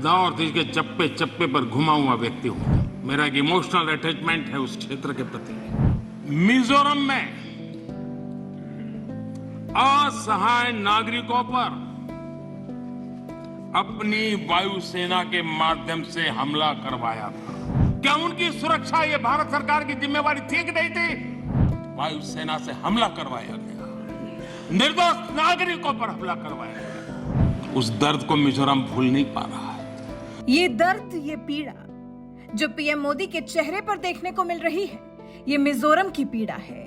North east के चप्पे चप्पे पर घुमा हुआ व्यक्ति हूं। मेरा एक इमोशनल अटैचमेंट है उस क्षेत्र के प्रति। मिजोरम में असहाय नागरिकों पर अपनी वायुसेना के माध्यम से हमला करवाया था। क्या उनकी सुरक्षा ये भारत सरकार की जिम्मेवारी थी कि नहीं थी? वायुसेना से हमला करवाया गया, निर्दोष नागरिकों पर हमला करवाया गया। उस दर्द को मिजोरम भूल नहीं पा रहा है। ये दर्द, ये पीड़ा जो पीएम मोदी के चेहरे पर देखने को मिल रही है, ये मिजोरम की पीड़ा है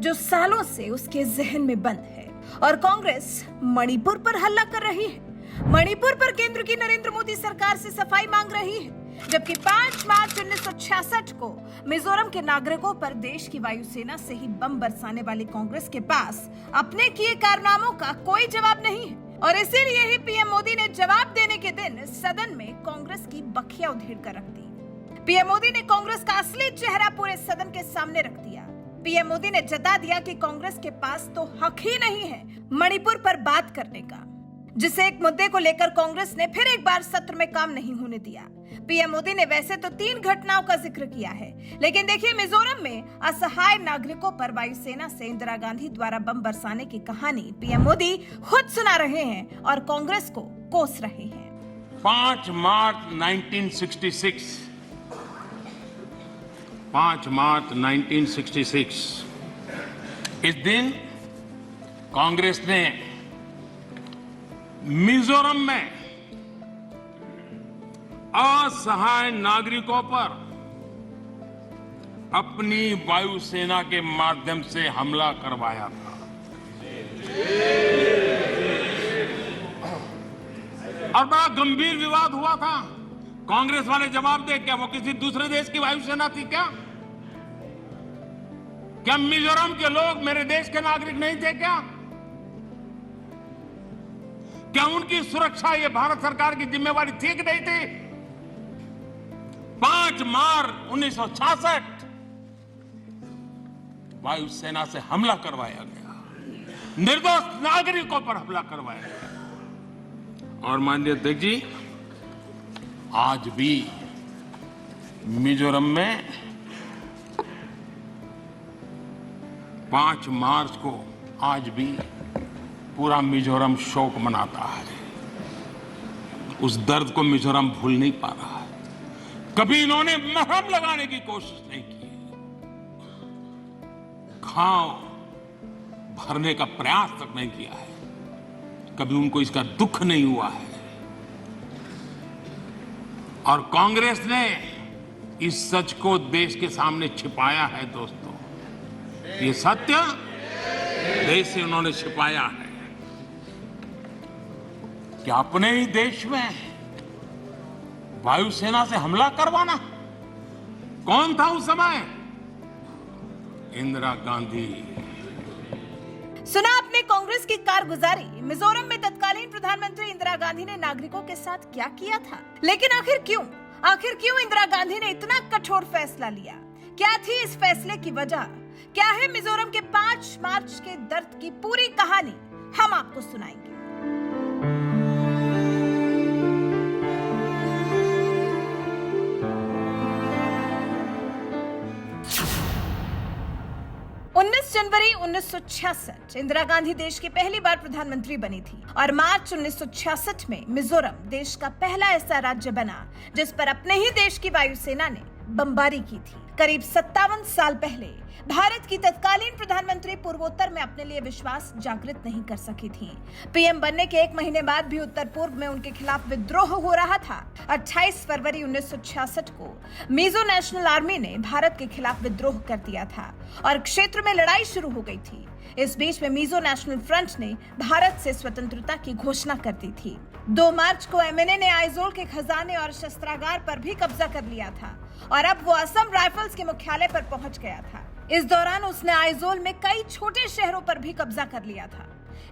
जो सालों से उसके जहन में बंद है। और कांग्रेस मणिपुर पर हल्ला कर रही है, मणिपुर पर केंद्र की नरेंद्र मोदी सरकार से सफाई मांग रही है, जबकि 5 मार्च 1966 को मिजोरम के नागरिकों पर देश की वायुसेना से ही बम बरसाने वाली कांग्रेस के पास अपने किए कारनामों का कोई जवाब नहीं है। और इसीलिए ही पीएम मोदी ने जवाब देने के दिन सदन में कांग्रेस की बखिया उधेड़ कर रख दी। पीएम मोदी ने कांग्रेस का असली चेहरा पूरे सदन के सामने रख दिया। पीएम मोदी ने जता दिया कि कांग्रेस के पास तो हक ही नहीं है मणिपुर पर बात करने का, जिसे एक मुद्दे को लेकर कांग्रेस ने फिर एक बार सत्र में काम नहीं होने दिया। पीएम मोदी ने वैसे तो 3 घटनाओं का जिक्र किया है, लेकिन देखिए मिजोरम में असहाय नागरिकों पर वायुसेना से इंदिरा गांधी द्वारा बम बरसाने की कहानी पीएम मोदी खुद सुना रहे हैं और कांग्रेस को कोस रहे हैं। 5 मार्च 1966 5 मार्च 1966 इस दिन कांग्रेस ने मिजोरम में असहाय नागरिकों पर अपनी वायुसेना के माध्यम से हमला करवाया था। और बड़ा गंभीर विवाद हुआ था। कांग्रेस वाले जवाब दे, क्या वो किसी दूसरे देश की वायुसेना थी? क्या मिजोरम के लोग मेरे देश के नागरिक नहीं थे? क्या उनकी सुरक्षा ये भारत सरकार की जिम्मेवारी थी कि नहीं थी? 5 मार्च 1966 वायुसेना से हमला करवाया गया, निर्दोष नागरिकों पर हमला करवाया गया। और माननीय अध्यक्ष जी, आज भी मिजोरम में 5 मार्च को आज भी पूरा मिजोरम शोक मनाता है। उस दर्द को मिजोरम भूल नहीं पा रहा है। कभी इन्होंने मरहम लगाने की कोशिश नहीं की, घाव भरने का प्रयास तक नहीं किया है। कभी उनको इसका दुख नहीं हुआ है। और कांग्रेस ने इस सच को देश के सामने छिपाया है। दोस्तों, ये सत्य देश से उन्होंने छिपाया है कि अपने ही देश में वायुसेना से हमला करवाना। कौन था उस समय? इंदिरा गांधी। सुना आपने कांग्रेस की कारगुजारी। मिजोरम में तत्कालीन प्रधानमंत्री इंदिरा गांधी ने नागरिकों के साथ क्या किया था, लेकिन आखिर क्यों इंदिरा गांधी ने इतना कठोर फैसला लिया? क्या थी इस फैसले की वजह? क्या है मिजोरम के 5 मार्च के दर्द की पूरी कहानी? हम आपको सुनाएंगे। जनवरी 1966 इंदिरा गांधी देश की पहली बार प्रधानमंत्री बनी थी और मार्च 1966 में मिजोरम देश का पहला ऐसा राज्य बना जिस पर अपने ही देश की वायुसेना ने बमबारी की थी। करीब 57 साल पहले भारत की तत्कालीन प्रधानमंत्री पूर्वोत्तर में अपने लिए विश्वास जागृत नहीं कर सकी थी। पीएम बनने के 1 महीने बाद भी उत्तर पूर्व में उनके खिलाफ विद्रोह हो रहा था। 28 फरवरी 1966 को मिजो नेशनल आर्मी ने भारत के खिलाफ विद्रोह कर दिया था और क्षेत्र में लड़ाई शुरू हो गई थी। इस बीच में मिजो नेशनल फ्रंट ने भारत से स्वतंत्रता की घोषणा कर दी थी। 2 मार्च को एमएनए ने आइजोल के खजाने और शस्त्रागार पर भी कब्जा कर लिया था और अब वो असम राइफल्स के मुख्यालय पर पहुंच गया था। इस दौरान उसने आइजोल में कई छोटे शहरों पर भी कब्जा कर लिया था।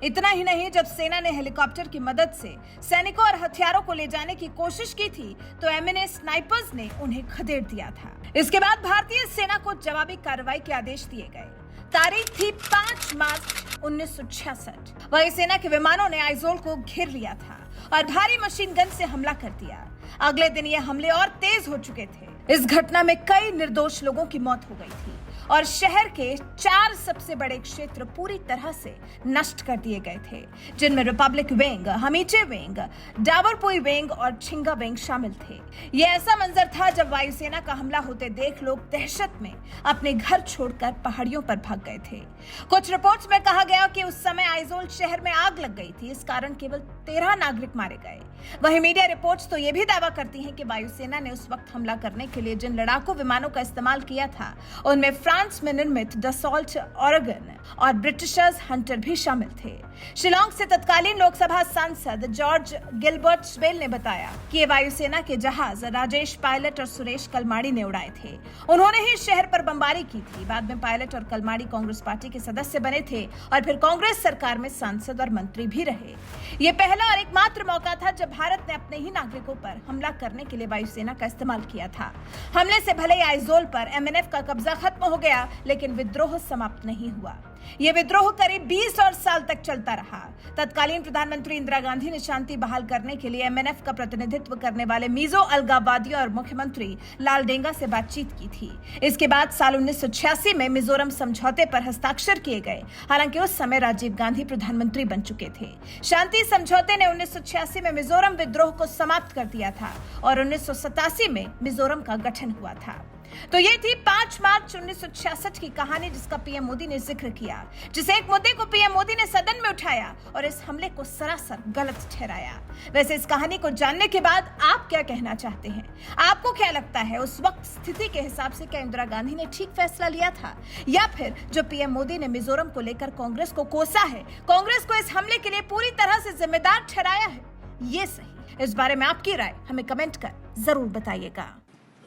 इतना ही नहीं, जब सेना ने हेलीकॉप्टर की मदद से सैनिकों और हथियारों को ले जाने की कोशिश की थी तो एमएनए स्नाइपर्स ने उन्हें खदेड़ दिया था। इसके बाद भारतीय सेना को जवाबी कार्रवाई के आदेश दिए गए। तारीख थी 5 मार्च 1966। वायुसेना के विमानों ने आइजोल को घेर लिया था और भारी मशीन गन से हमला कर दिया। अगले दिन ये हमले और तेज हो चुके थे। इस घटना में कई निर्दोष लोगों की मौत हो गई थी और शहर के 4 सबसे बड़े क्षेत्र पूरी तरह से नष्ट कर दिए गए थे, जिनमें रिपब्लिक विंग, हमीचे विंग, डाबरपुई विंग और छिंगा विंग शामिल थे। यह ऐसा मंजर था जब वायुसेना का हमला होते देख लोग दहशत में अपने घर छोड़कर पहाड़ियों पर भाग गए थे। कुछ रिपोर्ट्स में कहा गया कि उस समय आइजोल शहर में आग लग गई थी, इस कारण केवल 13 नागरिक मारे गए। वहीं मीडिया रिपोर्ट्स तो यह भी दावा करती हैं कि वायुसेना ने उस वक्त हमला करने के लिए जिन लड़ाकू विमानों का इस्तेमाल किया था, उनमें फ्रांस में निर्मित डसॉल्ट ऑरेगन और ब्रिटिशर्स हंटर भी शामिल थे। शिलांग से तत्कालीन लोकसभा सांसद जॉर्ज गिलबर्ट स्वेल ने बताया कि ये वायुसेना के जहाज राजेश पायलट और सुरेश कलमाड़ी ने उड़ाए थे। उन्होंने ही शहर पर बमबारी की थी। बाद में पायलट और कलमाड़ी कांग्रेस पार्टी के सदस्य बने थे और फिर कांग्रेस सरकार में सांसद और मंत्री भी रहे। ये पहला और एकमात्र मौका था जब भारत ने अपने ही नागरिकों पर हमला करने के लिए वायुसेना का इस्तेमाल किया था। हमले से भले ही आइजोल पर एमएनएफ का कब्जा खत्म हो गया, लेकिन विद्रोह समाप्त नहीं हुआ। यह विद्रोह करीब 20 और साल तक चलता रहा। तत्कालीन प्रधानमंत्री इंदिरा गांधी ने शांति बहाल करने के लिए एमएनएफ का प्रतिनिधित्व करने वाले मिजो अलगाववादियों और मुख्यमंत्री लालडेंगा से बातचीत की थी। इसके बाद साल 1986 में मिजोरम समझौते पर हस्ताक्षर किए गए। हालांकि उस समय राजीव गांधी प्रधानमंत्री बन चुके थे। शांति समझौते ने 1986 में मिजोरम विद्रोह को समाप्त कर दिया था और 1987 में मिजोरम का गठन हुआ था। तो ये थी 5 मार्च 1966 की कहानी, जिसका पीएम मोदी ने जिक्र किया, जिस एक मुद्दे को पीएम मोदी ने सदन में उठाया और इस हमले को सरासर गलत ठहराया। वैसे इस कहानी को जानने के बाद आप क्या कहना चाहते हैं? आपको क्या लगता है, उस वक्त स्थिति के हिसाब से क्या इंदिरा गांधी ने ठीक फैसला लिया था, या फिर जो पीएम मोदी ने मिजोरम को लेकर कांग्रेस को कोसा है, कांग्रेस को इस हमले के लिए पूरी तरह से जिम्मेदार ठहराया है, ये सही? इस बारे में आपकी राय हमें कमेंट कर जरूर बताइएगा।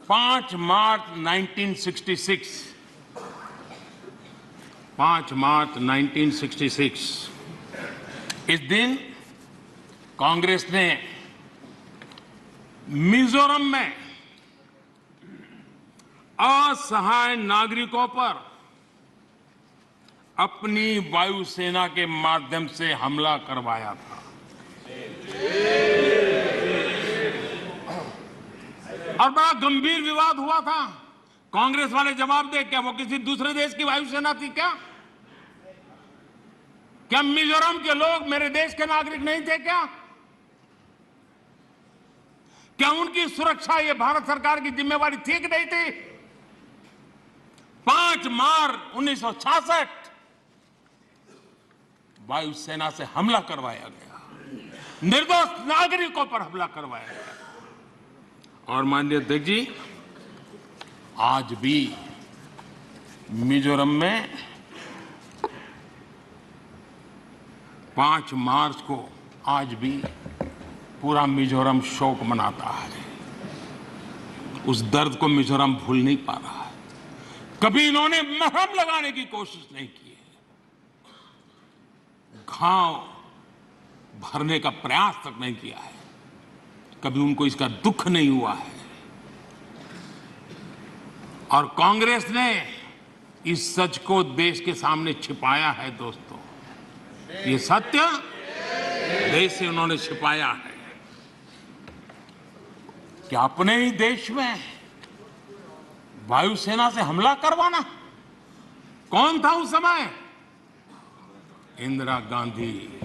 5 मार्च 1966, 5 मार्च 1966, इस दिन कांग्रेस ने मिजोरम में असहाय नागरिकों पर अपनी वायुसेना के माध्यम से हमला करवाया था। और बड़ा गंभीर विवाद हुआ था। कांग्रेस वाले जवाब दे, क्या वो किसी दूसरे देश की वायुसेना थी? क्या मिजोरम के लोग मेरे देश के नागरिक नहीं थे? क्या उनकी सुरक्षा ये भारत सरकार की जिम्मेवारी थी कि नहीं थी? 5 मार्च 1966 वायुसेना से हमला करवाया गया, निर्दोष नागरिकों पर हमला करवाया गया। और माननीय अध्यक्ष जी, आज भी मिजोरम में 5 मार्च को आज भी पूरा मिजोरम शोक मनाता है। उस दर्द को मिजोरम भूल नहीं पा रहा है। कभी इन्होंने मरहम लगाने की कोशिश नहीं की है, घाव भरने का प्रयास तक नहीं किया है। कभी उनको इसका दुख नहीं हुआ है। और कांग्रेस ने इस सच को देश के सामने छिपाया है। दोस्तों, ये सत्य देश से उन्होंने छिपाया है कि अपने ही देश में वायुसेना से हमला करवाना। कौन था उस समय? इंदिरा गांधी।